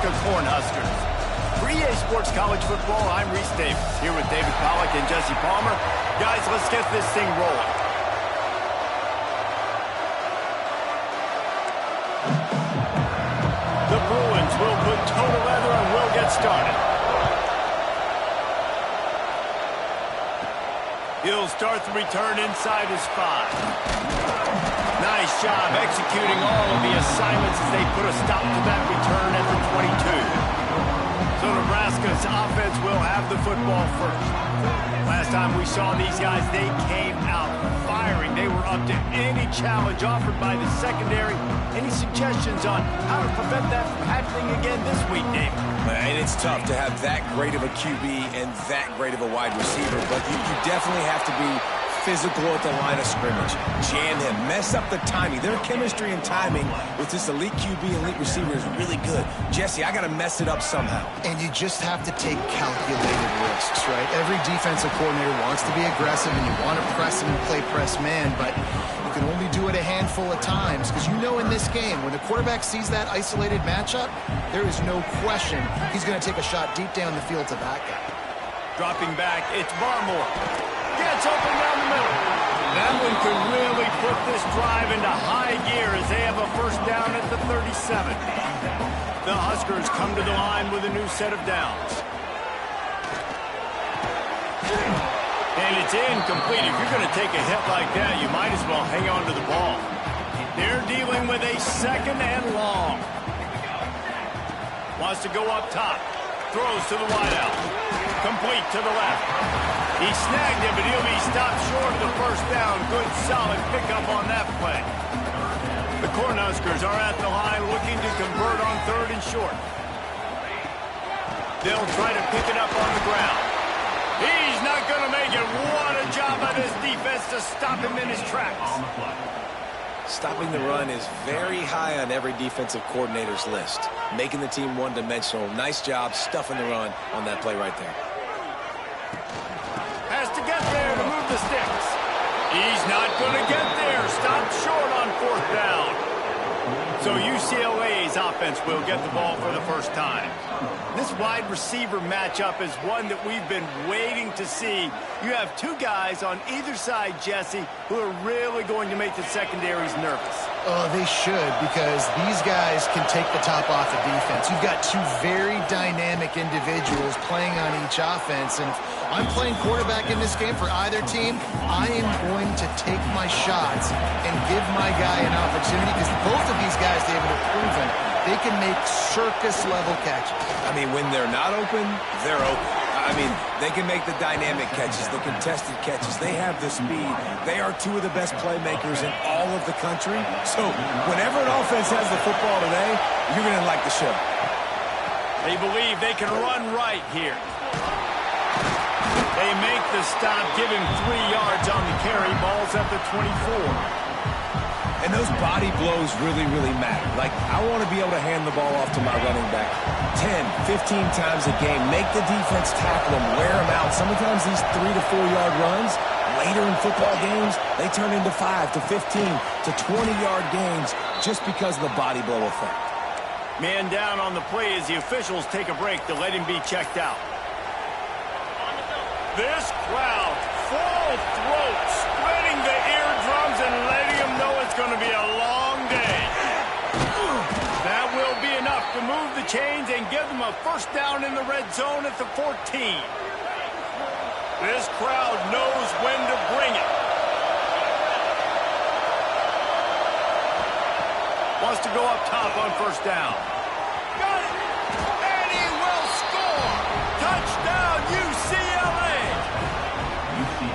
Nebraska Cornhuskers. For EA Sports College Football, I'm Reese Davis, here with David Pollack and Jesse Palmer. Guys, let's get this thing rolling. The Bruins will put toe to leather and will get started. He'll start the return inside his 5. Nice job executing all of the assignments as they put a stop to that return at the 22. So Nebraska's offense will have the football first. Last time we saw these guys, they came out firing. They were up to any challenge offered by the secondary. Any suggestions on how to prevent that from happening again this week, Dave? And it's tough to have that great of a QB and that great of a wide receiver, but you definitely have to be physical at the line of scrimmage. Jam him. Mess up the timing. Their chemistry and timing with this elite QB and elite receiver is really good. Jesse, I got to mess it up somehow. And you just have to take calculated risks, right? Every defensive coordinator wants to be aggressive, and you want to press him and play press man, but you can only do it a handful of times because you know in this game, when the quarterback sees that isolated matchup, there is no question he's going to take a shot deep down the field to back up. Dropping back, it's Barmore. Gets open down the middle. That one could really put this drive into high gear as they have a first down at the 37. The Huskers come to the line with a new set of downs. And it's incomplete. If you're going to take a hit like that, you might as well hang on to the ball. They're dealing with a second and long. Wants to go up top. Throws to the wideout. Complete to the left. He snagged it, but he'll be stopped short of the first down. Good, solid pickup on that play. The Cornhuskers are at the line looking to convert on 3rd and short. They'll try to pick it up on the ground. He's not going to make it. What a job by this defense to stop him in his tracks. Stopping the run is very high on every defensive coordinator's list. Making the team one-dimensional. Nice job stuffing the run on that play right there. Has to get there to move the sticks. He's not going to get there. Stopped short on 4th down. So UCLA's offense will get the ball for the first time. This wide receiver matchup is one that we've been waiting to see. You have two guys on either side, Jesse, who are really going to make the secondaries nervous. Oh, they should, because these guys can take the top off the defense. You've got two very dynamic individuals playing on each offense, and if I'm playing quarterback in this game for either team, I am going to take my shots and give my guy an opportunity, because both of these guys, David, have proven they can make circus-level catches. I mean, when they're not open, they're open. I mean, they can make the dynamic catches, the contested catches. They have the speed. They are two of the best playmakers in all of the country. So whenever an offense has the football today, you're going to like the show. They believe they can run right here. They make the stop, give him 3 yards on the carry. Ball's at the 24. And those body blows really, really matter. Like, I want to be able to hand the ball off to my running back 10, 15 times a game. Make the defense tackle them, wear them out. Sometimes these 3 to 4 yard runs, later in football games, they turn into 5 to 15 to 20-yard gains just because of the body blow effect. Man down on the play as the officials take a break to let him be checked out. This crowd, full throat, splitting the eardrums and letting them know it's going to be a long day. That will be enough to move the chains and give them a first down in the red zone at the 14. This crowd knows when to bring it. Wants to go up top on first down. Got it! And he will score! Touchdown, UCLA!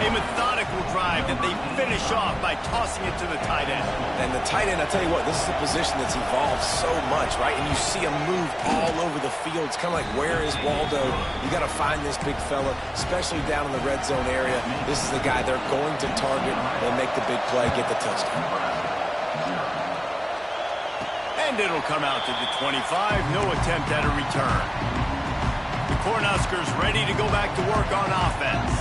A methodical drive that they finish off by tossing it to the tight end. And the tight end, I'll tell you what, this is a position that's evolved so much, right? And you see him move all over the field. It's kind of like, where is Waldo? You got to find this big fella, especially down in the red zone area. This is the guy they're going to target and make the big play, get the touchdown. And it'll come out to the 25. No attempt at a return. The Cornhuskers ready to go back to work on offense.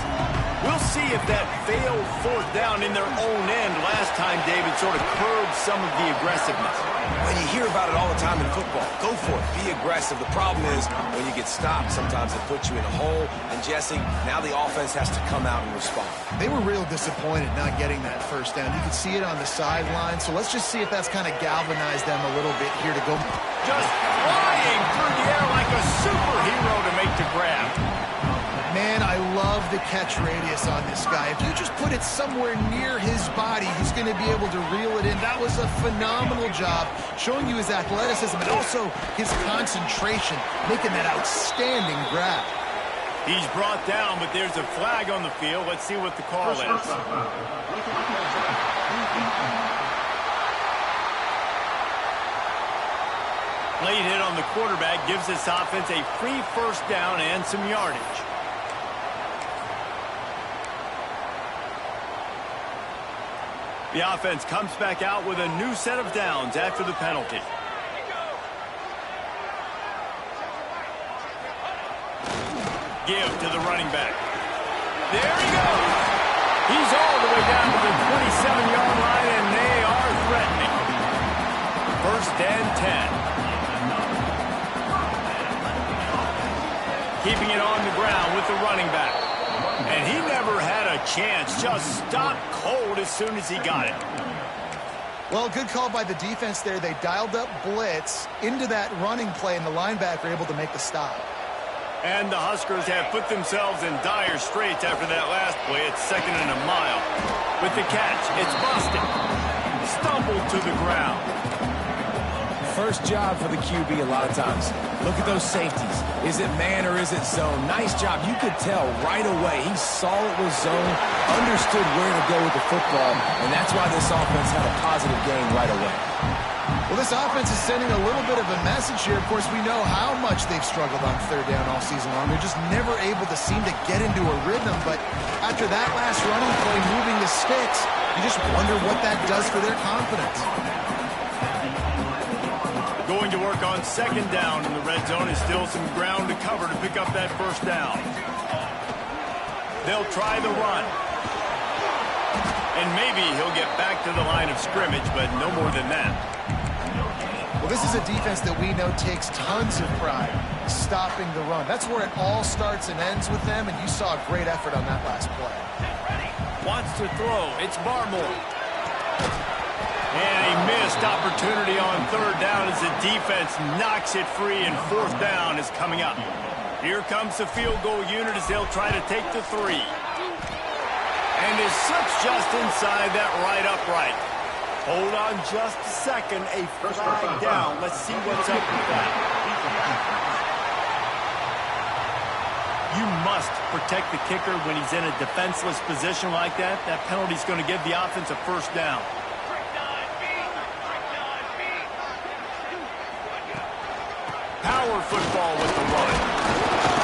We'll see if that failed fourth down in their own end last time, David, sort of curbed some of the aggressiveness. When you hear about it all the time in football, go for it. Be aggressive. The problem is when you get stopped, sometimes it puts you in a hole. And, Jesse, now the offense has to come out and respond. They were real disappointed not getting that first down. You could see it on the sideline. So let's just see if that's kind of galvanized them a little bit here to go. Just flying through the air like a superhero to make the grab. Man, I love the catch radius on this guy. If you just put it somewhere near his body, he's going to be able to reel it in. That was a phenomenal job, showing you his athleticism and also his concentration, making that outstanding grab. He's brought down, but there's a flag on the field. Let's see what the call is. Late hit on the quarterback gives this offense a free first down and some yardage. The offense comes back out with a new set of downs after the penalty. Give to the running back. There he goes. He's all the way down to the 27-yard line, and they are threatening. First and 10. Keeping it on the ground with the running back. And he never had a chance. Just stopped cold as soon as he got it. Well, good call by the defense there. They dialed up blitz into that running play, and the linebacker able to make the stop. And the Huskers have put themselves in dire straits after that last play. It's 2nd and a mile. With the catch, it's busted. Stumbled to the ground. First job for the QB a lot of times. Look at those safeties. Is it man or is it zone? Nice job. You could tell right away. He saw it was zone, understood where to go with the football, and that's why this offense had a positive gain right away. Well, this offense is sending a little bit of a message here. Of course, we know how much they've struggled on third down all season long. They're just never able to seem to get into a rhythm, but after that last running play, moving the sticks, you just wonder what that does for their confidence. Going to work on 2nd down in the red zone is still some ground to cover to pick up that first down. They'll try the run. And maybe he'll get back to the line of scrimmage, but no more than that. Well, this is a defense that we know takes tons of pride stopping the run. That's where it all starts and ends with them, and you saw a great effort on that last play. Wants to throw. It's Barmore. And a missed opportunity on third down as the defense knocks it free, and fourth down is coming up. Here comes the field goal unit as they'll try to take the 3. And it slips just inside that right upright. Hold on just a second. A flag down. Let's see what's up with that. You must protect the kicker when he's in a defenseless position like that. That penalty's going to give the offense a first down. Power football with the run.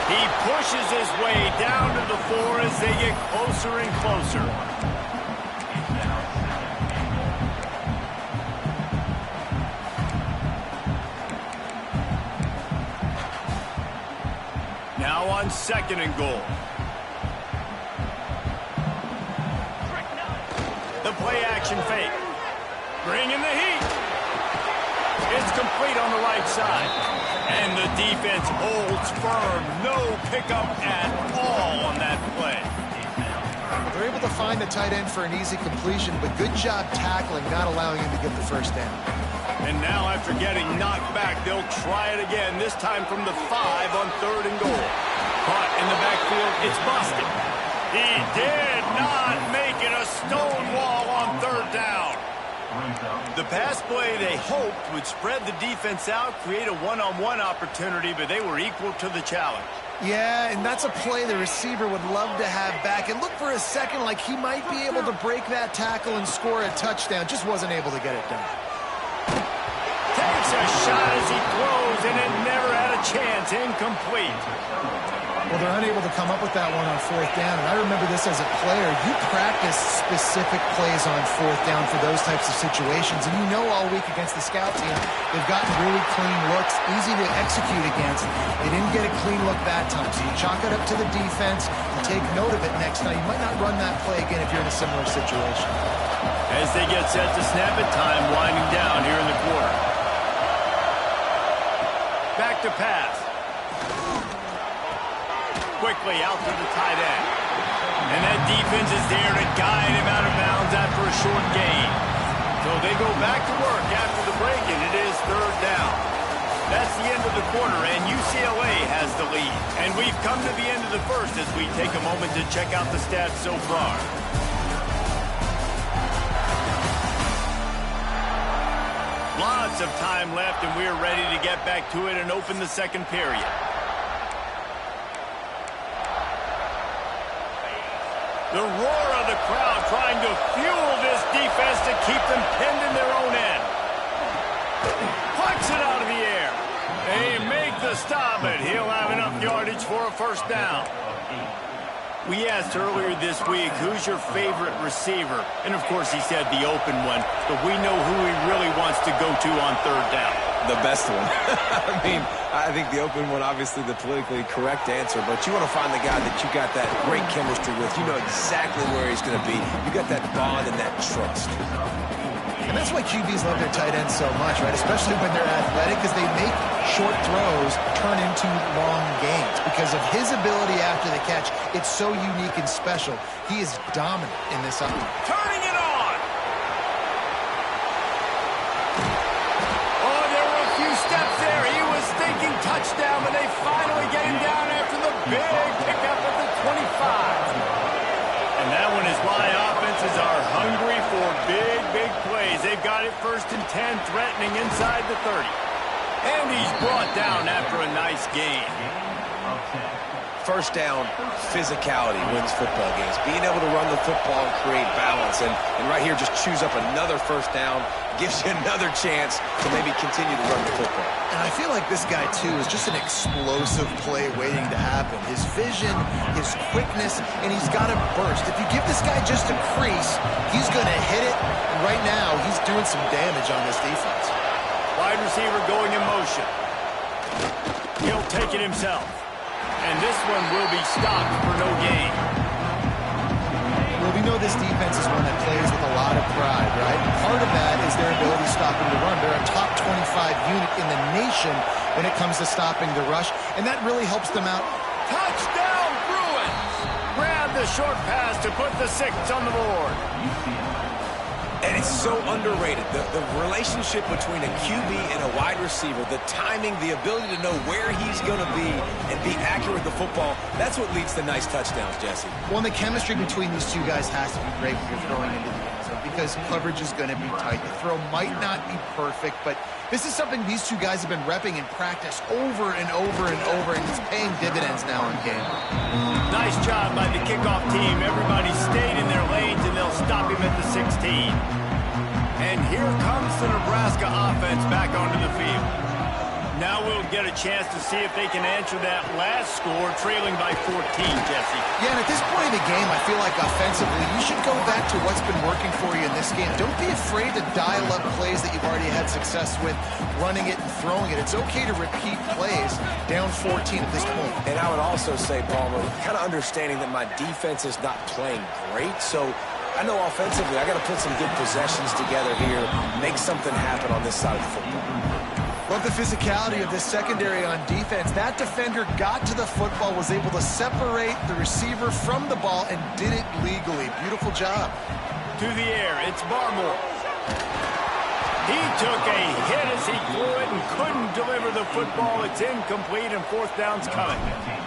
He pushes his way down to the 4 as they get closer and closer. Now on 2nd and goal. The play action fake. Bringing the heat. It's complete on the right side. And the defense holds firm. No pickup at all on that play. They're able to find the tight end for an easy completion, but good job tackling, not allowing him to get the first down. And now after getting knocked back, they'll try it again, this time from the 5 on 3rd and goal. Caught in the backfield, it's busted. He did not make it a stone wall on 3rd down. The pass play they hoped would spread the defense out, create a one-on-one opportunity, but they were equal to the challenge. Yeah, and that's a play the receiver would love to have back. It looked for a second like he might be able to break that tackle and score a touchdown. Just wasn't able to get it done. Takes a shot as he throws, and it never had a chance. Incomplete. Well, they're unable to come up with that one on fourth down, and I remember this as a player. You practice specific plays on fourth down for those types of situations, and you know all week against the scout team, they've gotten really clean looks, easy to execute against. They didn't get a clean look that time, so you chalk it up to the defense and take note of it next time. You might not run that play again if you're in a similar situation. As they get set to snap it, time winding down here in the quarter. Back to pass. Quickly out to the tight end. And that defense is there to guide him out of bounds after a short gain. So they go back to work after the break, and it is third down. That's the end of the quarter, and UCLA has the lead. And we've come to the end of the first as we take a moment to check out the stats so far. Lots of time left, and we're ready to get back to it and open the second period. The roar of the crowd trying to fuel this defense to keep them pinned in their own end. Plucks it out of the air. They make the stop, and he'll have enough yardage for a first down. We asked earlier this week, who's your favorite receiver? And, of course, he said the open one, but we know who he really wants to go to on third down. The best one. I mean, I think the open one, obviously the politically correct answer, but you want to find the guy that you got that great chemistry with. You know exactly where he's going to be. You got that bond and that trust. And that's why QBs love their tight ends so much, right? Especially when they're athletic, because they make short throws turn into long gains. Because of his ability after the catch, it's so unique and special. He is dominant in this offense. Turning it on! Oh, there were a few steps there. He was thinking touchdown, but they finally get him down after the big pickup at the 25. And that one is why offenses are hungry for big, big plays. They've got it first and 10, threatening inside the 30. And he's brought down after a nice gain. First down, physicality wins football games. Being able to run the football and create balance. And right here, just choose up another first down, gives you another chance to maybe continue to run the football. And I feel like this guy, too, is just an explosive play waiting to happen. His vision, his quickness, and he's got a burst. If you give this guy just a crease, he's going to hit it. And right now, he's doing some damage on this defense. Wide receiver going in motion. He'll take it himself. And this one will be stopped for no gain. Well, we know this defense is one that plays with a lot of pride, right? Part of that is their ability to stop the run. They're a top 25 unit in the nation when it comes to stopping the rush, and that really helps them out. Touchdown, Bruins! Grab the short pass to put the 6 on the board. And it's so underrated. The relationship between a QB and a wide receiver, the timing, the ability to know where he's going to be and be accurate with the football, that's what leads to nice touchdowns, Jesse. Well, and the chemistry between these two guys has to be great when you're throwing into the end zone because coverage is going to be tight. The throw might not be perfect, but this is something these two guys have been repping in practice over and over and over, and it's paying dividends now in game. Nice job by the kickoff team. Everybody stayed in their lanes, and they'll stop him at the 16. And here comes the Nebraska offense back onto the field. Now we'll get a chance to see if they can answer that last score, trailing by 14, Jesse. Yeah, and at this point of the game, I feel like offensively, you should go back to what's been working for you in this game. Don't be afraid to dial up plays that you've already had success with, running it and throwing it. It's okay to repeat plays down 14 at this point. And I would also say, Palmer, kind of understanding that my defense is not playing great, so I know offensively I got to put some good possessions together here, make something happen on this side of the football. Love the physicality of this secondary on defense. That defender got to the football, was able to separate the receiver from the ball, and did it legally. Beautiful job. To the air, it's Barmore. He took a hit as he threw it and couldn't deliver the football. It's incomplete, and fourth down's coming.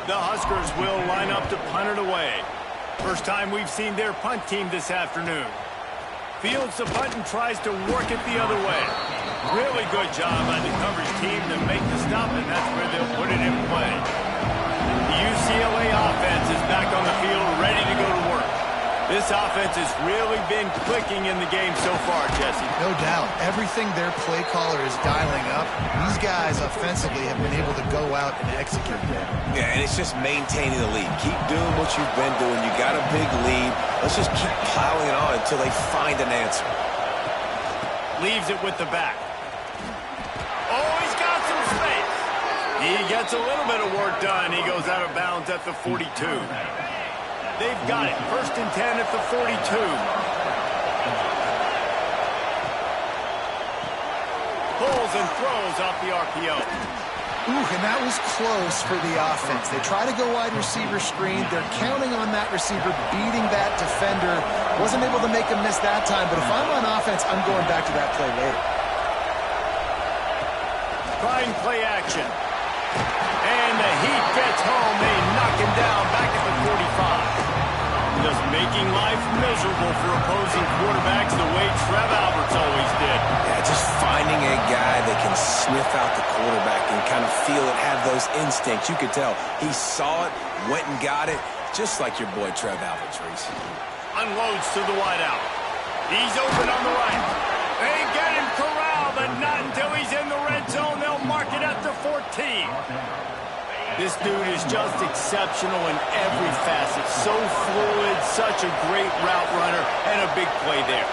The Huskers will line up to punt it away. First time we've seen their punt team this afternoon. Fields the punt and tries to work it the other way. Really good job by the coverage team to make the stop, and that's where they'll put it in play. The UCLA offense is back on the field, ready to go to work. This offense has really been clicking in the game so far, Jesse. No doubt. Everything their play caller is dialing up, these guys offensively have been able to go out and execute there. Yeah, and it's just maintaining the lead. Keep doing what you've been doing. You got a big lead. Let's just keep plowing it on until they find an answer. Leaves it with the back. Oh, he's got some space. He gets a little bit of work done. He goes out of bounds at the 42. They've got it. 1st and 10 at the 42. Pulls and throws off the RPO. Ooh, and that was close for the offense. They try to go wide receiver screen. They're counting on that receiver beating that defender. Wasn't able to make him miss that time, but if I'm on offense, I'm going back to that play later. Trying play action. And the Heat gets home. They knock him down back at the 45. Just making life miserable for opposing quarterbacks the way Trev Alberts always did. Yeah, just finding a guy that can sniff out the quarterback and kind of feel it, have those instincts. You could tell he saw it, went and got it, just like your boy Trev Alberts, Reese. Unloads to the wideout. He's open on the right. They get him corralled, but not until he's in the red zone. They'll mark it at the 14. This dude is just exceptional in every facet. So fluid, such a great route runner, and a big play there.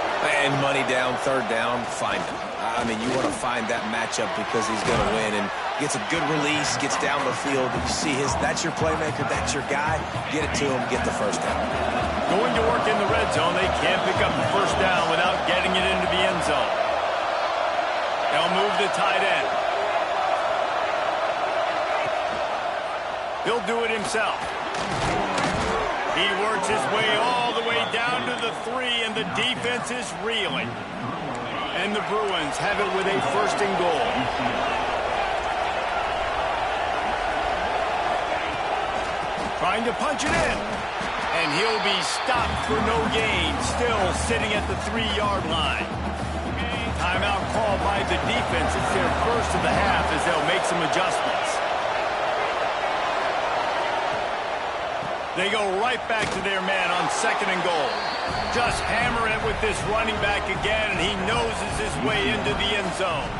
And money down, 3rd down, find him. I mean, you want to find that matchup because he's going to win. And gets a good release, gets down the field. You see that's your playmaker, that's your guy. Get it to him, get the 1st down. Going to work in the red zone. They can't pick up the 1st down without getting it into the end zone. They'll move the tight end. He'll do it himself. He works his way all the way down to the 3, and the defense is reeling. And the Bruins have it with a 1st and goal. Trying to punch it in. And he'll be stopped for no gain, still sitting at the 3-yard line. Timeout called by the defense. It's their first of the half as they'll make some adjustments. They go right back to their man on 2nd and goal. Just hammer it with this running back again, and he noses his way into the end zone.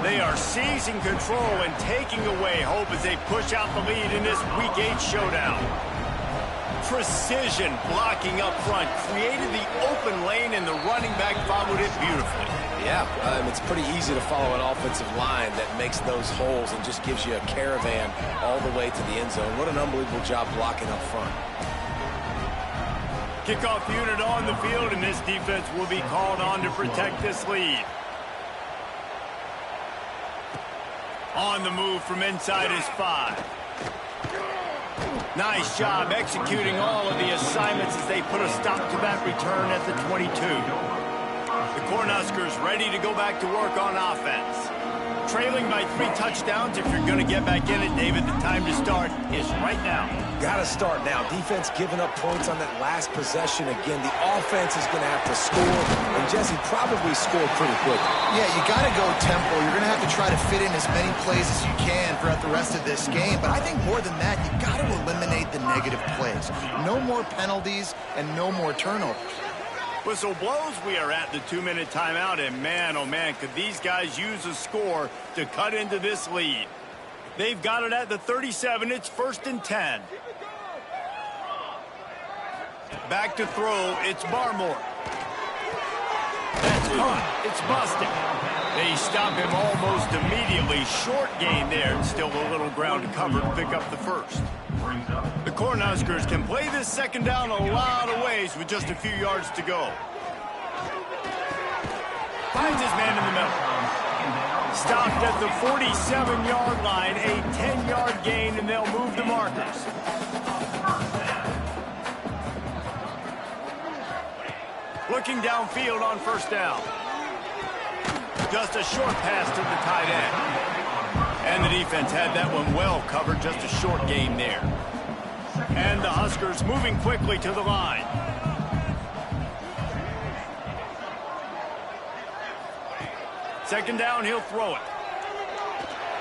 They are seizing control and taking away hope as they push out the lead in this Week 8 showdown. Precision blocking up front created the open lane, and the running back followed it beautifully. Yeah, it's pretty easy to follow an offensive line that makes those holes and just gives you a caravan all the way to the end zone. What an unbelievable job blocking up front. Kickoff unit on the field, and this defense will be called on to protect this lead. On the move from inside his 5. Nice job executing all of the assignments as they put a stop to that return at the 22. The Cornhuskers ready to go back to work on offense. Trailing by 3 touchdowns. If you're going to get back in it, David, the time to start is right now. Got to start now. Defense giving up points on that last possession. Again, the offense is going to have to score, and Jesse probably scored pretty quickly. Yeah, you got to go tempo. You're going to have to try to fit in as many plays as you can throughout the rest of this game. But I think more than that, you got to eliminate the negative plays. No more penalties and no more turnovers. Whistle blows. We are at the 2-minute timeout, and man, oh man, could these guys use a score to cut into this lead. They've got it at the 37. It's 1st and 10. Back to throw. It's Barmore. That's caught. It's busted. They stop him almost immediately. Short gain there, and still a little ground to cover to pick up the 1st. The Cornhuskers can play this 2nd down a lot of ways with just a few yards to go. Finds his man in the middle. Stopped at the 47-yard line, a 10-yard gain, and they'll move the markers. Looking downfield on 1st down. Just a short pass to the tight end. And the defense had that one well covered, just a short gain there. And the Huskers moving quickly to the line. Second down, he'll throw it.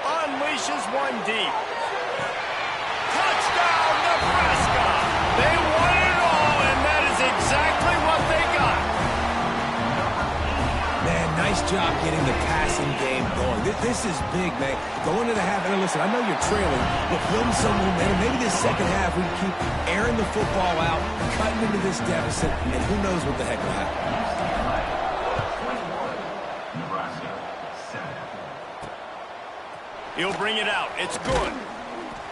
Unleashes one deep. Touchdown, Nebraska! They won it all, and that is exactly nice job getting the passing game going. This is big, man. Going to the half, and listen, I know you're trailing, but building some momentum. Maybe this second half we keep airing the football out, cutting into this deficit, and who knows what the heck will happen. He'll bring it out. It's good.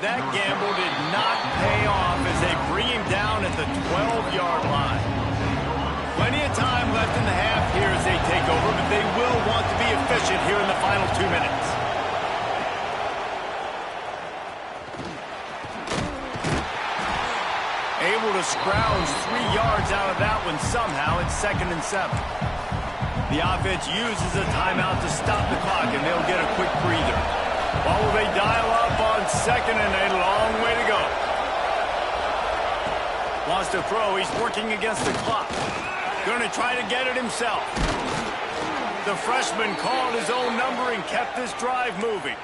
That gamble did not pay off as they bring him down at the 12-yard line. Plenty of time left in the half here as they take over, but they will want to be efficient here in the final 2 minutes. Able to scrounge 3 yards out of that one somehow. It's 2nd and 7. The offense uses a timeout to stop the clock, and they'll get a quick breather. While will they dial up on 2nd and a long way to go. Wants to throw. He's working against the clock. Going to try to get it himself. The freshman called his own number and kept this drive moving.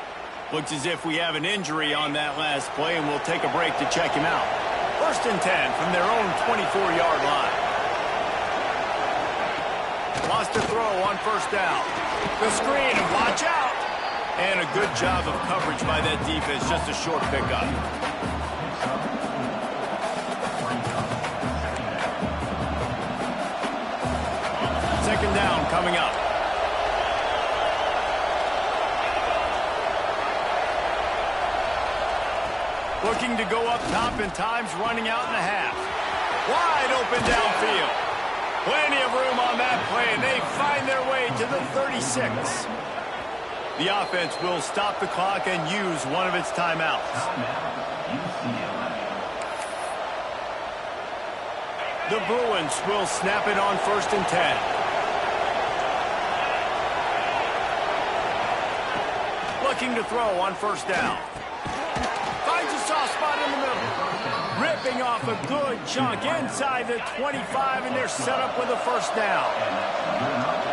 Looks as if we have an injury on that last play, and we'll take a break to check him out. 1st and 10 from their own 24-yard line. Wants to throw on 1st down. The screen, and watch out. And a good job of coverage by that defense, just a short pickup. Second down coming up. Looking to go up top, and time's running out in the half. Wide open downfield. Plenty of room on that play, and they find their way to the 36. The offense will stop the clock and use one of its timeouts. The Bruins will snap it on 1st and 10. Looking to throw on 1st down. Finds a soft spot in the middle. Ripping off a good chunk inside the 25, and they're set up with a 1st down.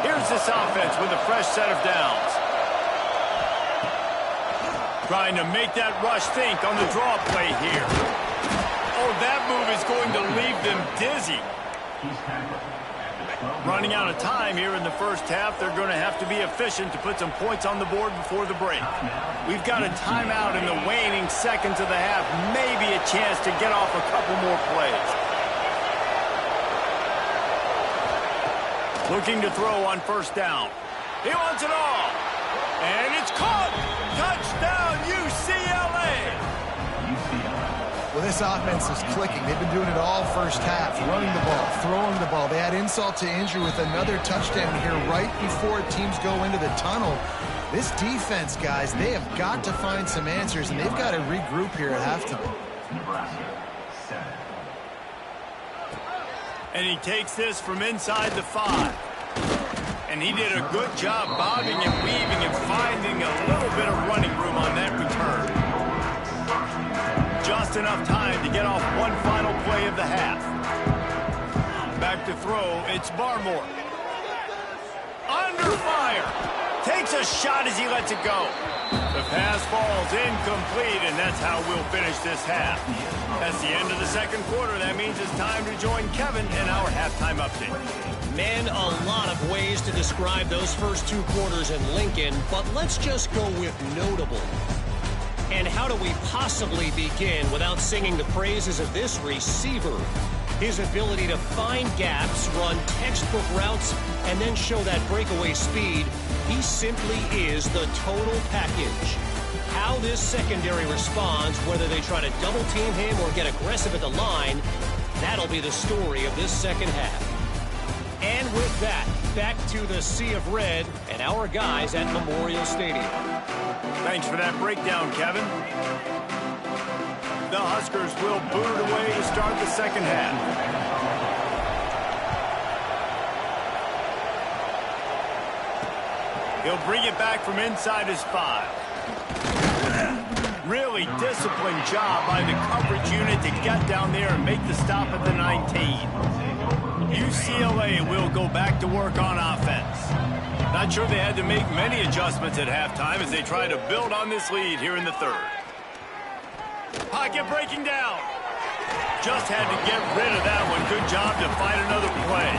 Here's this offense with a fresh set of downs. Trying to make that rush think on the draw play here. Oh, that move is going to leave them dizzy. Running out of time here in the 1st half. They're going to have to be efficient to put some points on the board before the break. We've got a timeout in the waning seconds of the half. Maybe a chance to get off a couple more plays. Looking to throw on 1st down. He wants it all. And it's caught. Touchdown, UCLA. Well, this offense is clicking. They've been doing it all 1st half, running the ball, throwing the ball. They had insult to injury with another touchdown here right before teams go into the tunnel. This defense, guys, they have got to find some answers, and they've got to regroup here at halftime. And he takes this from inside the 5. And he did a good job bobbing and weaving and finding a little bit of running room on that return. Just enough time to get off one final play of the half. Back to throw, it's Barmore. Under fire. Takes a shot as he lets it go. The pass falls incomplete, and that's how we'll finish this half. That's the end of the 2nd quarter. That means it's time to join Kevin in our halftime update. Man, a lot of ways to describe those first 2 quarters in Lincoln, but let's just go with notable. And how do we possibly begin without singing the praises of this receiver? His ability to find gaps, run textbook routes, and then show that breakaway speed. He simply is the total package. How this secondary responds, whether they try to double team him or get aggressive at the line, that'll be the story of this 2nd half. And with that, back to the Sea of Red and our guys at Memorial Stadium. Thanks for that breakdown, Kevin. The Huskers will boot it away to start the 2nd half. He'll bring it back from inside his 5. Really disciplined job by the coverage unit to get down there and make the stop at the 19. UCLA will go back to work on offense. Not sure they had to make many adjustments at halftime as they try to build on this lead here in the 3rd. Pocket breaking down. Just had to get rid of that one. Good job to find another play.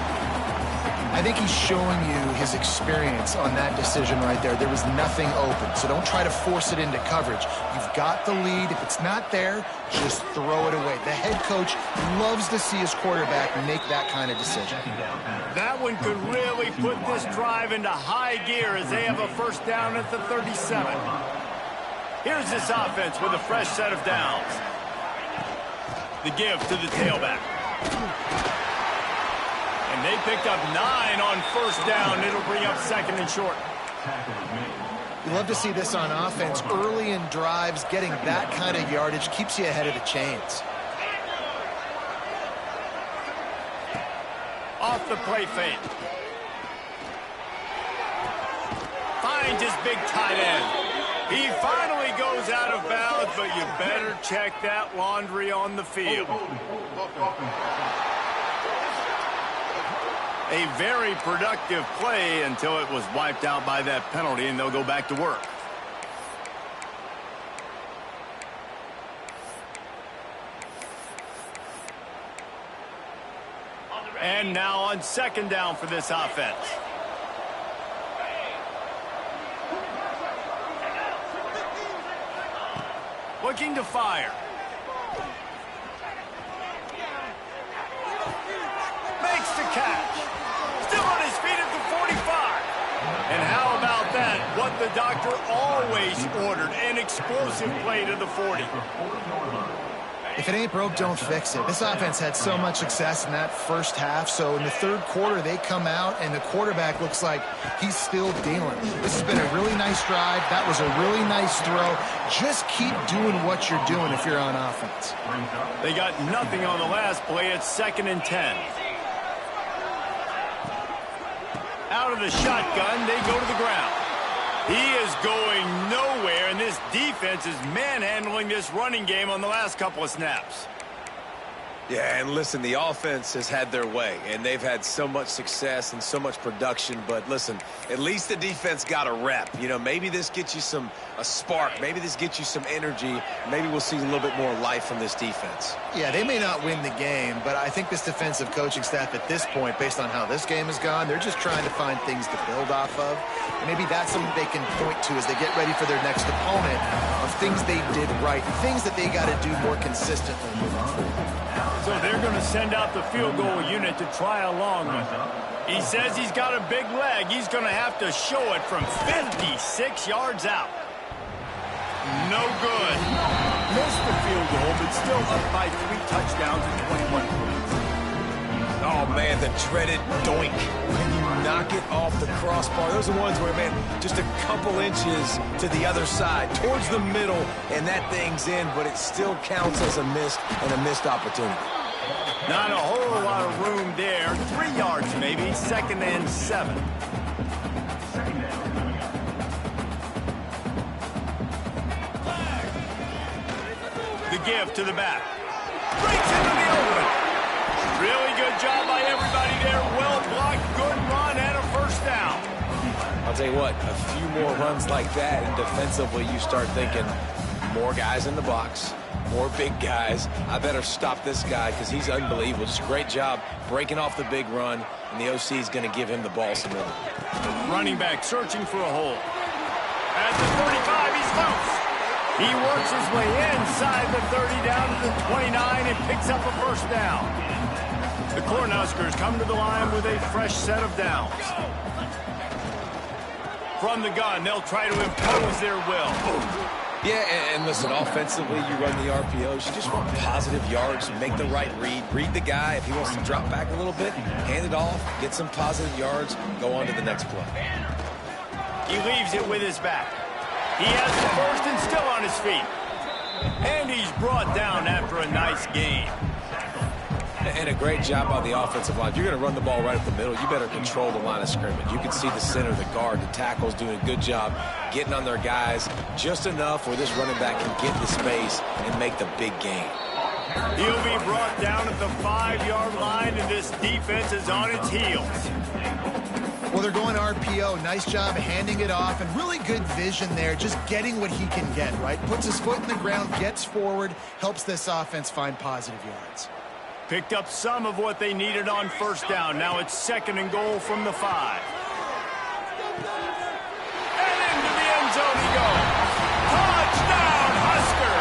I think he's showing you his experience on that decision right there. There was nothing open, so don't try to force it into coverage. You've got the lead. If it's not there, just throw it away. The head coach loves to see his quarterback make that kind of decision. That one could really put this drive into high gear as they have a first down at the 37. Here's this offense with a fresh set of downs. The give to the tailback. And they picked up 9 on first down. It'll bring up second and short. You love to see this on offense. Early in drives, getting that kind of yardage keeps you ahead of the chains. Off the play fake. Finds his big tight end. He finally goes out of bounds, but you better check that laundry on the field. A very productive play until it was wiped out by that penalty, and they'll go back to work. And now on second down for this offense. Looking to fire. Makes the catch. Still on his feet at the 45. And how about that? What the doctor always ordered, an explosive play to the 40. If it ain't broke, don't fix it. This offense had so much success in that first half, so in the third quarter, they come out, and the quarterback looks like he's still dealing. This has been a really nice drive. That was a really nice throw. Just keep doing what you're doing if you're on offense. They got nothing on the last play. It's 2nd and 10. Out of the shotgun, they go to the ground. He is going nowhere, and this defense is manhandling this running game on the last couple of snaps. Yeah, and listen, the offense has had their way, and they've had so much success and so much production. But listen, at least the defense got a rep. You know, maybe this gets you a spark. Maybe this gets you some energy. Maybe we'll see a little bit more life from this defense. Yeah, they may not win the game, but I think this defensive coaching staff at this point, based on how this game has gone, they're just trying to find things to build off of. And maybe that's something they can point to as they get ready for their next opponent of things they did right, things that they got to do more consistently moving forward. So they're going to send out the field goal unit to try a long one. He says he's got a big leg. He's going to have to show it from 56 yards out. No good. Missed the field goal, but still up by 3 touchdowns and 21 points. Oh, man, the dreaded doink. When you knock it off the crossbar. Those are the ones where, man, just a couple inches to the other side, towards the middle, and that thing's in, but it still counts as a missed opportunity. Not a whole lot of room there. 3 yards maybe, 2nd and 7. The give to the back. Breaks into the open. Really good job by everybody there. Well blocked, good run, and a first down. I'll tell you what, a few more runs like that, and defensively you start thinking more guys in the box, more big guys. I better stop this guy because he's unbelievable. Just a great job breaking off the big run, and the OC is going to give him the ball some more. Running back searching for a hole. At the 35, he's loose. He works his way inside the 30 down to the 29 and picks up a first down. The Cornhuskers come to the line with a fresh set of downs. From the gun, they'll try to impose their will. Yeah, and listen, offensively, you run the RPOs. You just want positive yards, make the right read the guy. If he wants to drop back a little bit, hand it off, get some positive yards, go on to the next play. He leaves it with his back. He has the first and still on his feet. And he's brought down after a nice game. And a great job by the offensive line. If you're going to run the ball right up the middle, you better control the line of scrimmage. You can see the center, the guard, the tackles doing a good job getting on their guys just enough where this running back can get the space and make the big game. He'll be brought down at the 5-yard line, and this defense is on its heels. Well, they're going RPO. Nice job handing it off, and really good vision there, just getting what he can get, right? Puts his foot in the ground, gets forward, helps this offense find positive yards. Picked up some of what they needed on first down. Now it's 2nd and goal from the 5. And into the end zone he goes. Touchdown, Husker!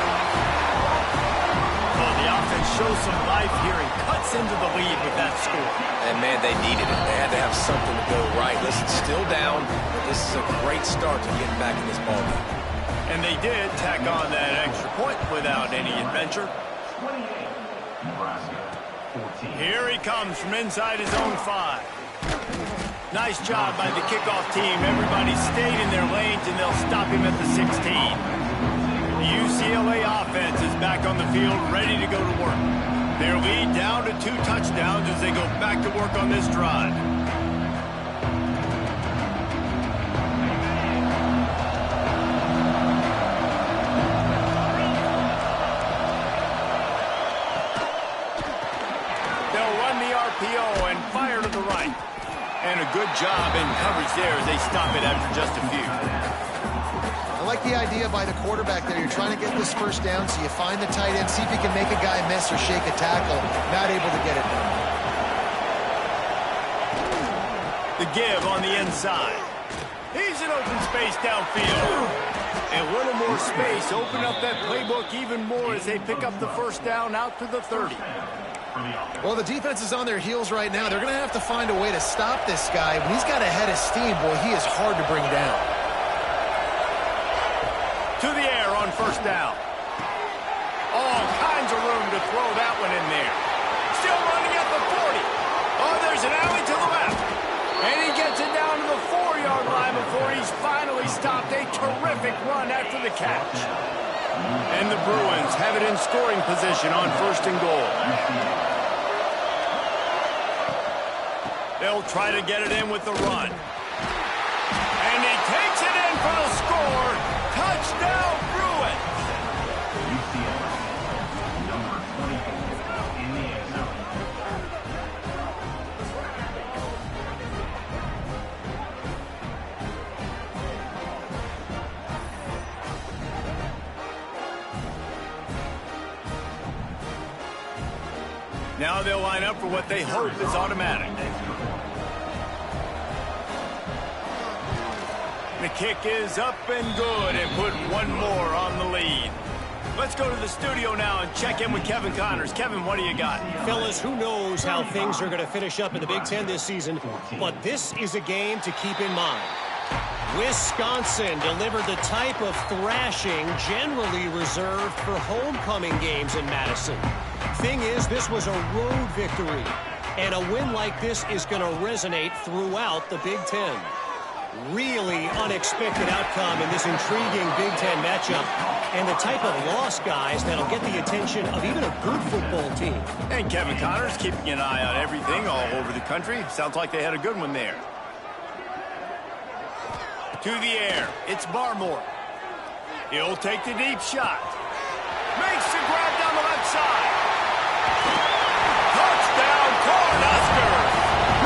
Well, the offense shows some life here and cuts into the lead with that score. And, man, they needed it. They had to have something to go right. Listen, still down, but this is a great start to getting back in this ballgame. And they did tack on that extra point without any adventure. Here he comes from inside his own 5. Nice job by the kickoff team. Everybody stayed in their lanes, and they'll stop him at the 16. The UCLA offense is back on the field, ready to go to work. Their lead down to 2 touchdowns as they go back to work on this drive. And fire to the right. And a good job in coverage there as they stop it after just a few. I like the idea by the quarterback there. You're trying to get this first down, so you find the tight end, see if you can make a guy miss or shake a tackle. Not able to get it done. The give on the inside. He's in open space downfield. A little more space. Open up that playbook even more as they pick up the first down out to the 30. Well, the defense is on their heels right now. They're going to have to find a way to stop this guy. When he's got a head of steam, boy, he is hard to bring down. To the air on first down. All kinds of room to throw that one in there. Still running at the 40. Oh, there's an alley to the left. And he gets it down to the 4-yard line before he's finally stopped. A terrific run after the catch. And the Bruins have it in scoring position on 1st and goal. They'll try to get it in with the run. And he takes it in for the score. Touchdown, Bruins! UCLA, number 24 in the end zone. Now they'll line up for what they hope is automatic. The kick is up and good and put one more on the lead. Let's go to the studio now and check in with Kevin Connors. Kevin, what do you got? Fellas, who knows how things are going to finish up in the Big Ten this season, but this is a game to keep in mind. Wisconsin delivered the type of thrashing generally reserved for homecoming games in Madison. Thing is, this was a road victory, and a win like this is going to resonate throughout the Big Ten. Really unexpected outcome in this intriguing Big Ten matchup, and the type of loss, guys, that'll get the attention of even a good football team. And Kevin Connors keeping an eye on everything all over the country. Sounds like they had a good one there. To the air, it's Barmore. He'll take the deep shot. Makes the grab down the left side. Touchdown, Cornhusker.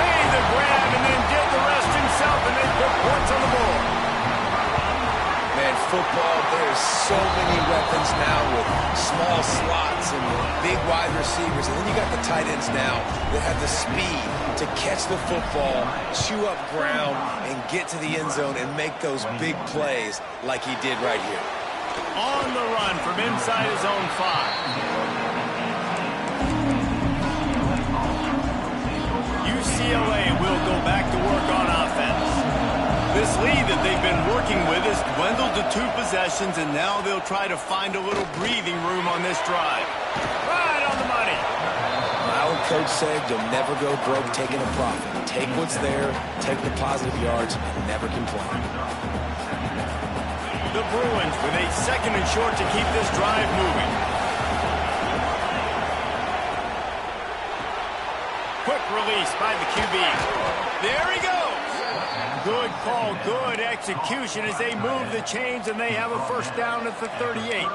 Made the grab and then did the rest himself, and they put points on the board. Man, football, there's so many weapons now with small slots and big wide receivers. And then you got the tight ends now that have the speed to catch the football, chew up ground, and get to the end zone and make those big plays like he did right here. On the run from inside his own 5. UCLA will go back to work on offense. This lead that they've been working with has dwindled to 2 possessions, and now they'll try to find a little breathing room on this drive. Right on the money. Our coach said you'll never go broke taking a profit. Take what's there, take the positive yards, and never complain. The Bruins with a 2nd and short to keep this drive moving. Quick release by the QB. There he goes. Good call, good execution as they move the chains, and they have a first down at the 38.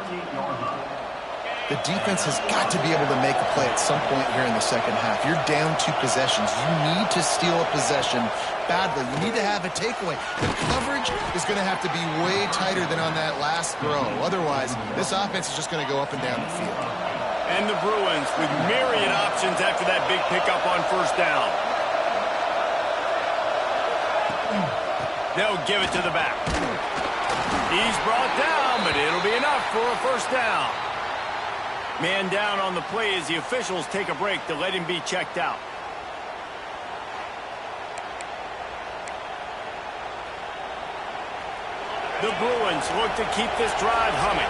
The defense has got to be able to make a play at some point here in the second half. You're down 2 possessions. You need to steal a possession badly. You need to have a takeaway. The coverage is going to have to be way tighter than on that last throw. Otherwise, this offense is just going to go up and down the field. And the Bruins with myriad options after that big pickup on first down. They'll give it to the back. He's brought down, but it'll be enough for a first down. Man down on the play as the officials take a break to let him be checked out. The Bruins look to keep this drive humming.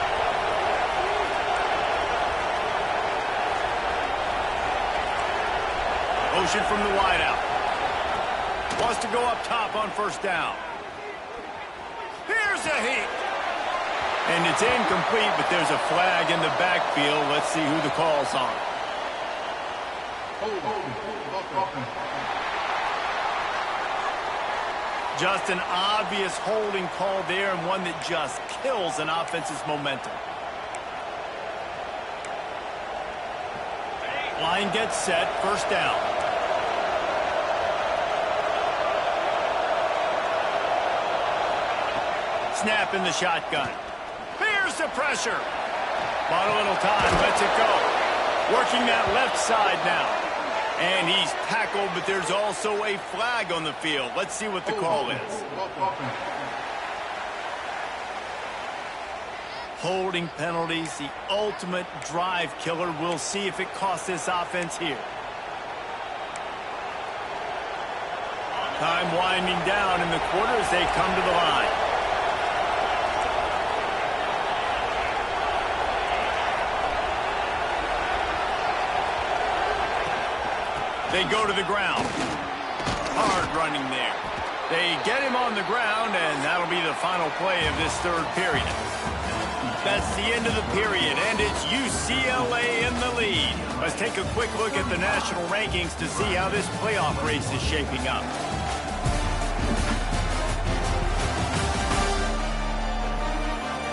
Motion from the wideout. Wants to go up top on first down. Here's a heat. And it's incomplete, but there's a flag in the backfield. Let's see who the call's on. Just an obvious holding call there, and one that just kills an offense's momentum. Line gets set, first down. Snap in the shotgun. Here's the pressure. Bought a little time, lets it go. Working that left side now. And he's tackled, but there's also a flag on the field. Let's see what the call is. Holding penalties, the ultimate drive killer. We'll see if it costs this offense here. Time winding down in the quarter as they come to the line. They go to the ground. Hard running there. They get him on the ground, and that'll be the final play of this third period. That's the end of the period, and it's UCLA in the lead. Let's take a quick look at the national rankings to see how this playoff race is shaping up.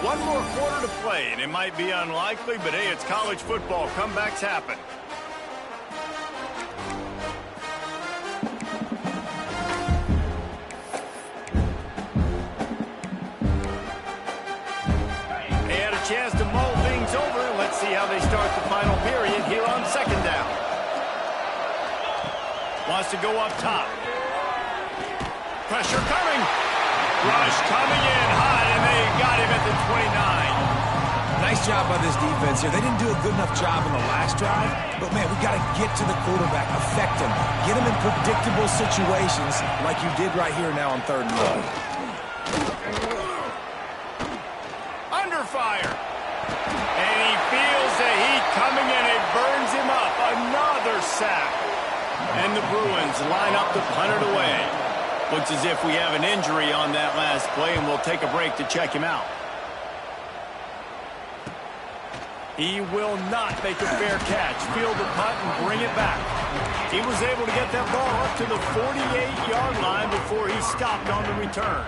One more quarter to play, and it might be unlikely, but hey, it's college football. Comebacks happen. Chance to mull things over. Let's see how they start the final period here on second down. Wants to go up top. Pressure coming. Rush coming in hot, and they got him at the 29. Nice job by this defense here. They didn't do a good enough job in the last drive, but, man, we got to get to the quarterback, affect him, get him in predictable situations like you did right here now on 3rd and 1. Fire. And he feels the heat coming in. It burns him up. Another sack. And the Bruins line up to punt it away. Looks as if we have an injury on that last play, and we'll take a break to check him out. He will not make a fair catch. Field the punt and bring it back. He was able to get that ball up to the 48-yard line before he stopped on the return.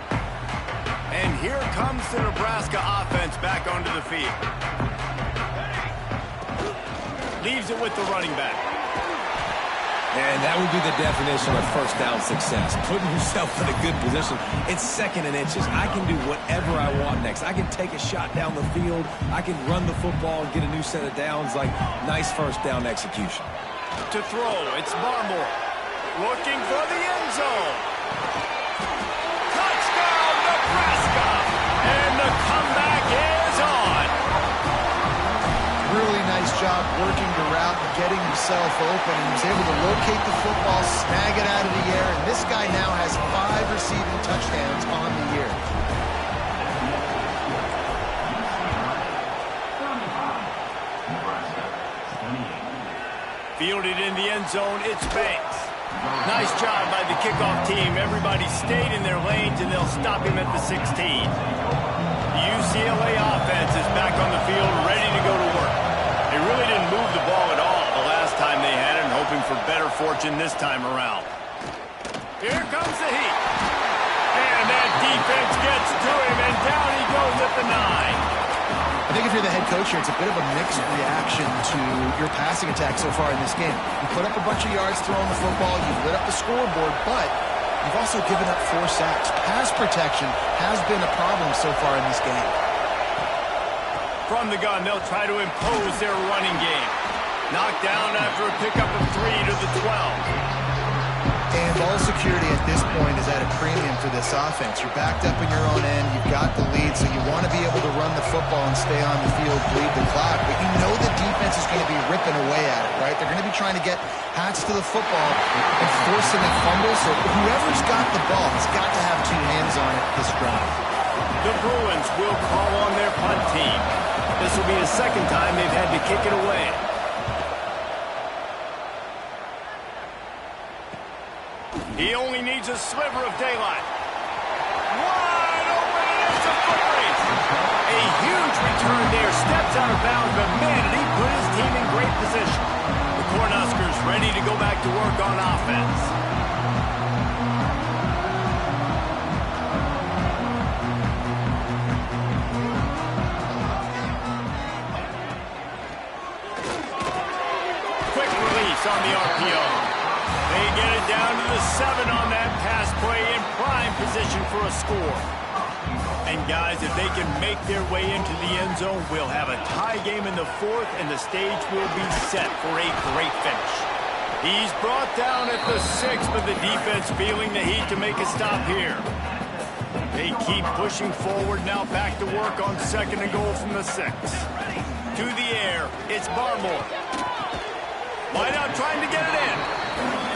And here comes the Nebraska offense back onto the field. Leaves it with the running back. And that would be the definition of first down success. Putting yourself in a good position. It's 2nd and inches. I can do whatever I want next. I can take a shot down the field. I can run the football and get a new set of downs. Like, nice first down execution. To throw, it's Barmore. Looking for the end zone. And the comeback is on. Really nice job working the route and getting himself open. He was able to locate the football, snag it out of the air, and this guy now has 5 receiving touchdowns on the year. Fielded in the end zone, it's Banks. Nice job by the kickoff team. Everybody stayed in their lanes, and they'll stop him at the 16. The UCLA offense is back on the field, ready to go to work. They really didn't move the ball at all the last time they had it, hoping for better fortune this time around. Here comes the heat. And that defense gets to him, and down he goes at the 9. I think if you're the head coach here, it's a bit of a mixed reaction to your passing attack so far in this game. You put up a bunch of yards throwing the football, you've lit up the scoreboard, but you've also given up 4 sacks. Pass protection has been a problem so far in this game. From the gun, they'll try to impose their running game. Knocked down after a pickup of 3 to the 12. And ball security at this point is at a premium for this offense. You're backed up in your own end. You've got the lead, so you want to be able to run the football and stay on the field, bleed the clock. But you know the defense is going to be ripping away at it, right? They're going to be trying to get hats to the football and forcing a fumble. So whoever's got the ball has got to have two hands on it this drive. The Bruins will call on their punt team. This will be the second time they've had to kick it away. He only needs a sliver of daylight. Wide open, and it's a foot race. A huge return there. Steps out of bounds, but man, did he put his team in great position. The Cornhuskers ready to go back to work on offense. Quick release on the RPO. They get it down to the 7 on that pass play in prime position for a score. And guys, if they can make their way into the end zone, we'll have a tie game in the 4th, and the stage will be set for a great finish. He's brought down at the 6, but the defense feeling the heat to make a stop here. They keep pushing forward, now back to work on 2nd and goal from the 6. To the air, it's Barmore. Wide out trying to get it in.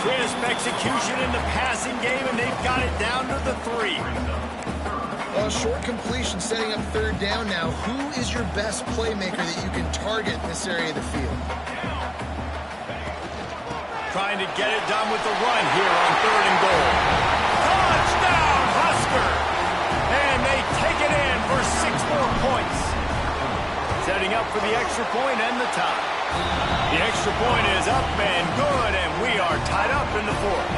Crisp execution in the passing game, and they've got it down to the 3. Well, short completion setting up 3rd down now. Who is your best playmaker that you can target in this area of the field? Trying to get it done with the run here on 3rd and goal. Touchdown, Husker! And they take it in for 6 more points. Setting up for the extra point and the tie. The extra point is up and good, and we are tied up in the 4th.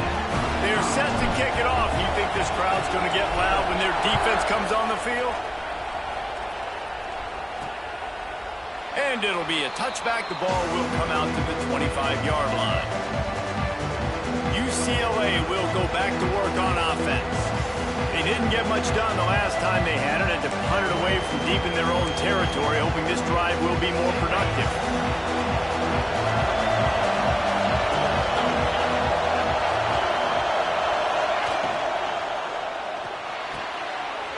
They're set to kick it off. You think this crowd's going to get loud when their defense comes on the field? And it'll be a touchback. The ball will come out to the 25-yard line. UCLA will go back to work on offense. They didn't get much done the last time they had it. Had to punt it away from deep in their own territory, hoping this drive will be more productive.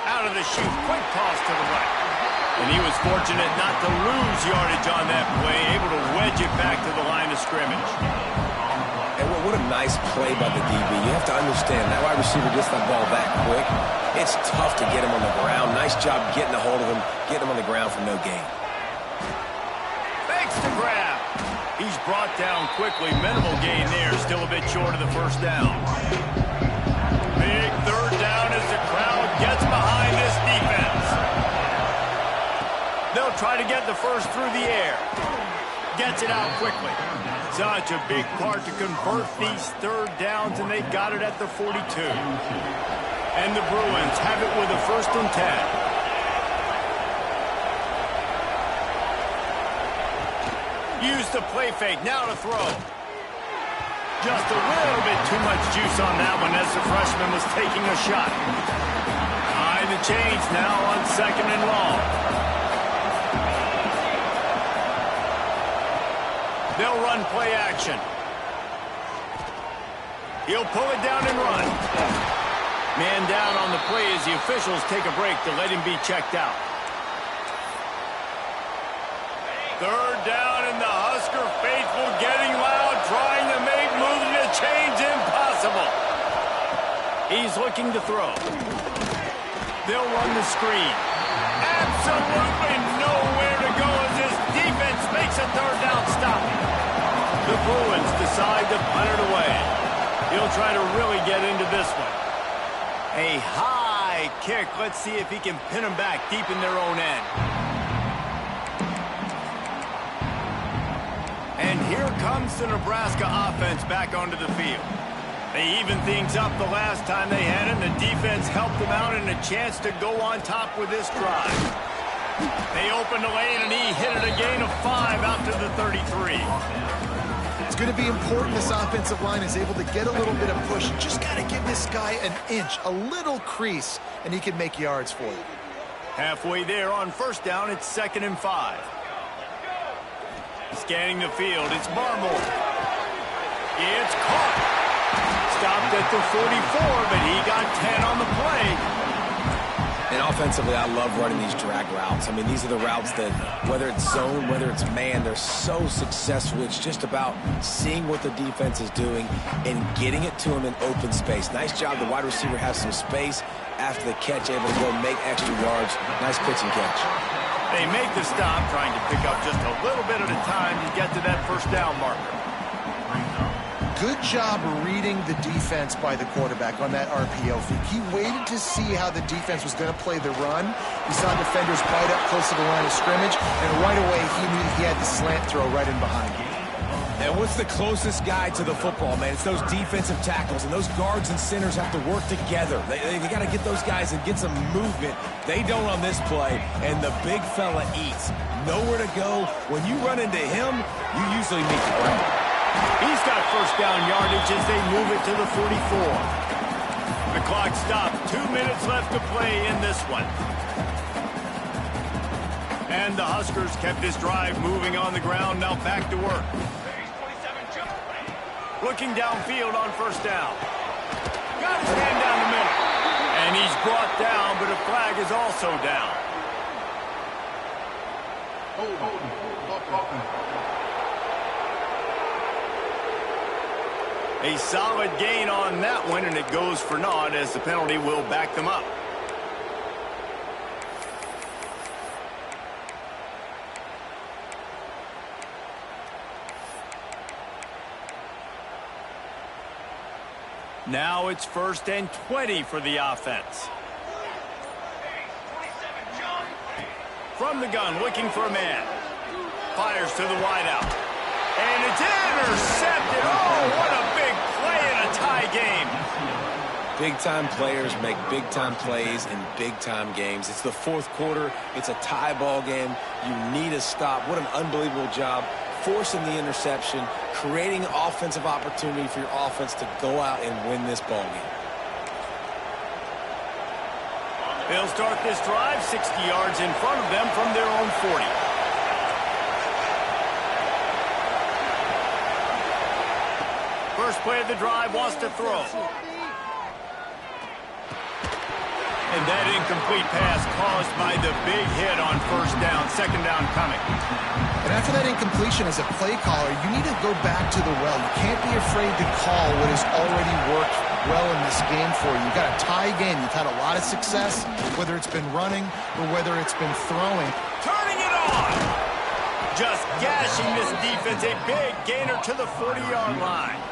Out of the chute, quick toss to the right. And he was fortunate not to lose yardage on that play, able to wedge it back to the line of scrimmage. And what a nice play by the DB. You have to understand, that wide receiver gets that ball that quick. It's tough to get him on the ground. Nice job getting a hold of him, getting him on the ground for no gain. Fakes the grab. He's brought down quickly. Minimal gain there, still a bit short of the 1st down. Big 3rd down as the crowd gets behind this defense. They'll try to get the 1st through the air. Gets it out quickly. Such a big part to convert these 3rd downs, and they got it at the 42. And the Bruins have it with a 1st and 10. Use the play fake, now to throw. Just a little bit too much juice on that one as the freshman was taking a shot. High the chains now on 2nd and long. They'll run play action. He'll pull it down and run. Man down on the play as the officials take a break to let him be checked out. 3rd down, and the Husker faithful getting loud, trying to make moving the chains impossible. He's looking to throw. They'll run the screen. Absolutely nowhere to go as this defense makes a 3rd down stop. The Bruins decide to punt it away. He'll try to really get into this one. A high kick. Let's see if he can pin them back deep in their own end. And here comes the Nebraska offense back onto the field. They evened things up the last time they had it, and the defense helped them out and a chance to go on top with this drive. They opened the lane, and he hit it a gain of 5 out to the 33. It's going to be important this offensive line is able to get a little bit of push. You just got to give this guy an inch, a little crease, and he can make yards for you. Halfway there on 1st down, it's 2nd and 5. Scanning the field, it's Barmore. It's caught. Stopped at the 44, but he got 10 on the play. And offensively, I love running these drag routes. I mean, these are the routes that, whether it's zone, whether it's man, they're so successful. It's just about seeing what the defense is doing and getting it to them in open space. Nice job. The wide receiver has some space after the catch, able to go make extra yards. Nice pitch and catch. They make the stop, trying to pick up just a little bit at a time to get to that first down marker. Good job reading the defense by the quarterback on that RPO fake. He waited to see how the defense was going to play the run. He saw defenders bite up close to the line of scrimmage, and right away he knew he had the slant throw right in behind him. And what's the closest guy to the football, man? It's those defensive tackles, and those guards and centers have to work together. They got to get those guys and get some movement. They don't on this play, and the big fella eats. Nowhere to go. When you run into him, you usually meet the ground. He's got first down yardage as they move it to the 44. The clock stopped. 2 minutes left to play in this one. And the Huskers kept this drive moving on the ground. Now back to work. Looking downfield on first down. Got his hand down the middle. And he's brought down, but a flag is also down. A solid gain on that one, and it goes for naught as the penalty will back them up. Now it's 1st and 20 for the offense. From the gun, looking for a man. Fires to the wideout. And it's intercepted. Oh, what a big play in a tie game. Big-time players make big-time plays in big-time games. It's the fourth quarter. It's a tie ball game. You need a stop. What an unbelievable job. Forcing the interception, creating offensive opportunity for your offense to go out and win this ball game. They'll start this drive 60 yards in front of them from their own 40. First play of the drive, wants to throw. And that incomplete pass caused by the big hit on first down, second down coming. And after that incompletion, as a play caller, you need to go back to the well. You can't be afraid to call what has already worked well in this game for you. You've got a tie game. You've had a lot of success, whether it's been running or whether it's been throwing. Turning it on! Just gashing this defense, a big gainer to the 40-yard line.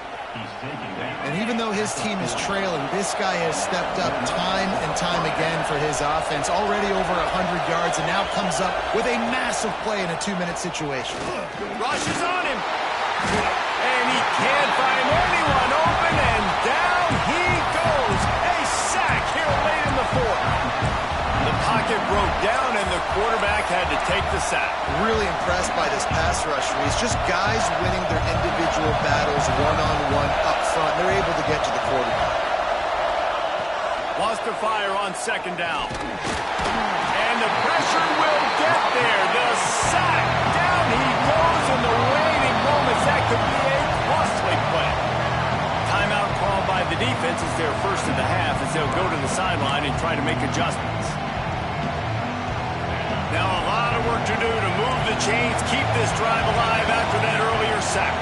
And even though his team is trailing, this guy has stepped up time and time again for his offense. Already over 100 yards, and now comes up with a massive play in a 2-minute situation. Rushes on him. And he can't find anyone open, and down he goes. A sack here late in the fourth. The pocket broke down, and the quarterback had to take the sack. Really impressed by this pass rush, Reese. Just guys winning their individual battles one-on-one up front. They're able to get to the quarterback. Wants to fire on second down. And the pressure will get there. The sack. Down he goes in the waning moments. That could be a costly play. Timeout called by the defense is their first of the half as they'll go to the sideline and try to make adjustments. Now a lot of work to do to move the chains, keep this drive alive after that earlier sack.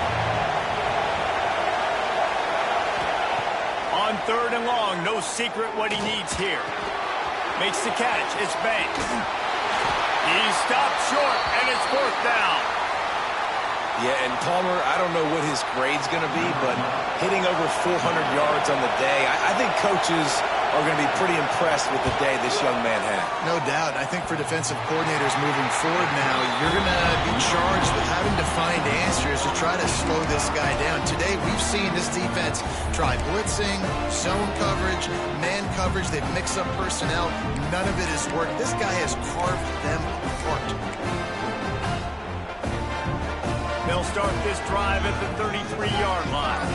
On 3rd and long, no secret what he needs here. Makes the catch, it's Banks. He stopped short, and it's 4th down. Yeah, and Palmer, I don't know what his grade's going to be, but hitting over 400 yards on the day, I think coaches are going to be pretty impressed with the day this young man had. No doubt. I think for defensive coordinators moving forward now, you're going to be charged with having to find answers to try to slow this guy down. Today, we've seen this defense try blitzing, zone coverage, man coverage. They've mixed up personnel. None of it has worked. This guy has carved them apart. They'll start this drive at the 33-yard line.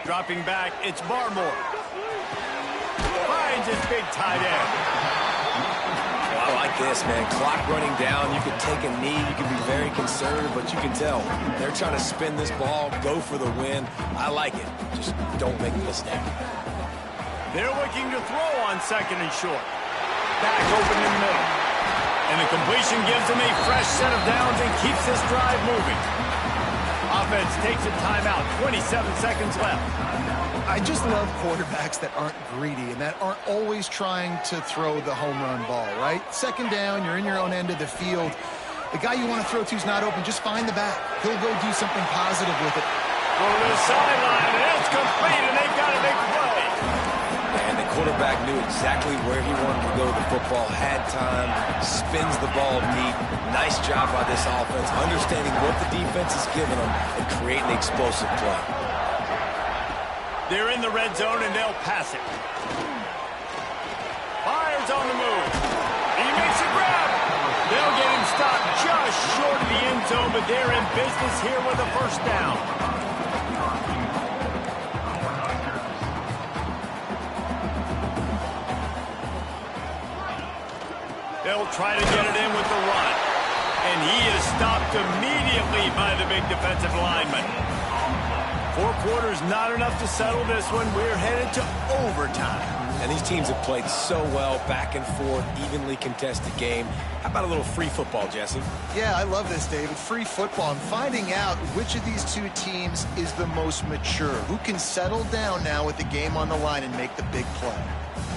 Dropping back, it's Barmore. Finds finds his big tight end. I like this, man. Clock running down. You can take a knee. You can be very conservative, but you can tell they're trying to spin this ball, go for the win. I like it. Just don't make a mistake. They're looking to throw on 2nd and short. Back open in the middle. And the completion gives them a fresh set of downs and keeps this drive moving. Offense takes a timeout. 27 seconds left. I just love quarterbacks that aren't greedy and that aren't always trying to throw the home run ball, right? 2nd down, you're in your own end of the field. The guy you want to throw to is not open. Just find the back. He'll go do something positive with it. Go to the sideline, and it's complete, and they've got a big play. And the quarterback knew exactly where he wanted to go with the football, had time, spins the ball deep. Nice job by this offense, understanding what the defense is giving them and creating the explosive play. They're in the red zone, and they'll pass it. Fires on the move. He makes a grab. They'll get him stopped just short of the end zone, but they're in business here with a first down. They'll try to get it in with the run. And he is stopped immediately by the big defensive lineman. 4 quarters, not enough to settle this one. We're headed to overtime. And these teams have played so well, back and forth, evenly contested game. How about a little free football, Jesse? Yeah, I love this, David. Free football. I'm finding out which of these two teams is the most mature. Who can settle down now with the game on the line and make the big play?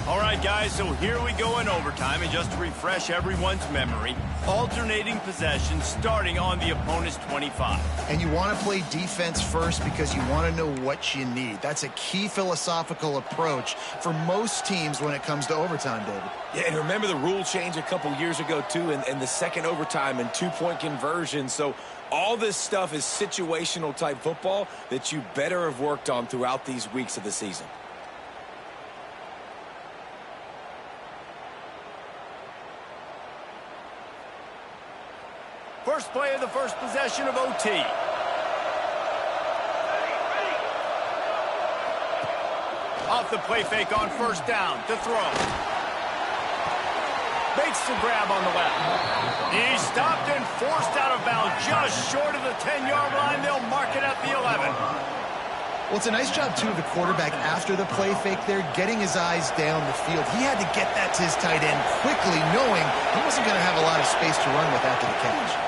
All right, guys, so here we go in overtime. And just to refresh everyone's memory, alternating possession starting on the opponent's 25. And you want to play defense first because you want to know what you need. That's a key philosophical approach for most teams when it comes to overtime, David. Yeah, and remember the rule change a couple years ago, too, and the second overtime and 2-point conversion. So all this stuff is situational type football that you better have worked on throughout these weeks of the season. First play of the first possession of OT. Off the play fake on first down to throw. Makes the grab on the left. He's stopped and forced out of bounds just short of the 10-yard line. They'll mark it at the 11. Well, it's a nice job, too, of the quarterback after the play fake there, getting his eyes down the field. He had to get that to his tight end quickly, knowing he wasn't going to have a lot of space to run with after the catch.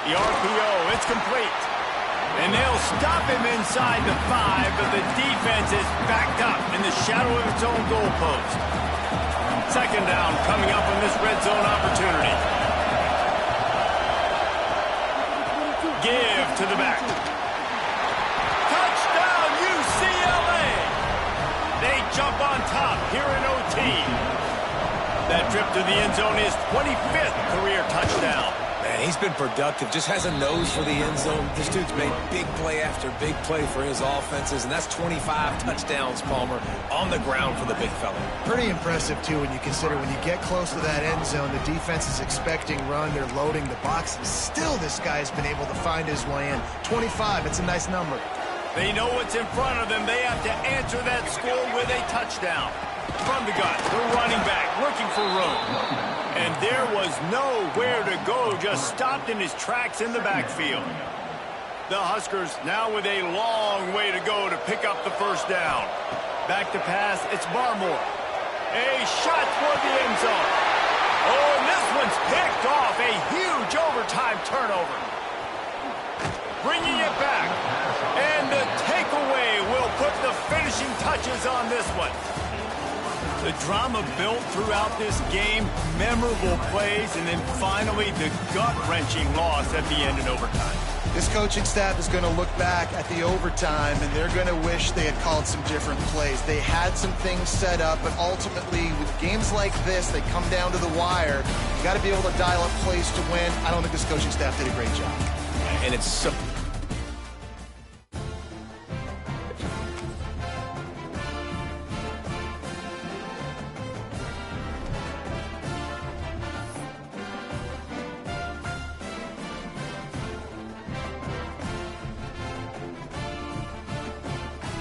The RPO, it's complete. And they'll stop him inside the 5, but the defense is backed up in the shadow of its own goalpost. Second down coming up on this red zone opportunity. Give to the back. Touchdown, UCLA! They jump on top here in OT. That trip to the end zone is 25th career touchdown. Man, he's been productive, just has a nose for the end zone. This dude's made big play after big play for his offenses, and that's 25 touchdowns, Palmer, on the ground for the big fella. Pretty impressive, too, when you consider when you get close to that end zone, the defense is expecting run, they're loading the box, and still this guy's been able to find his way in. 25, it's a nice number. They know what's in front of them. They have to answer that score with a touchdown. From the gun, the running back looking for room. And there was nowhere to go, just stopped in his tracks in the backfield. The Huskers now with a long way to go to pick up the first down. Back to pass, it's Barmore. A shot toward the end zone. Oh, and this one's picked off. A huge overtime turnover. Bringing it back. And the takeaway will put the finishing touches on this one. The drama built throughout this game, memorable plays, and then finally the gut-wrenching loss at the end in overtime. This coaching staff is going to look back at the overtime, and they're going to wish they had called some different plays. They had some things set up, but ultimately, with games like this, they come down to the wire. You got to be able to dial up plays to win. I don't think this coaching staff did a great job. And it's so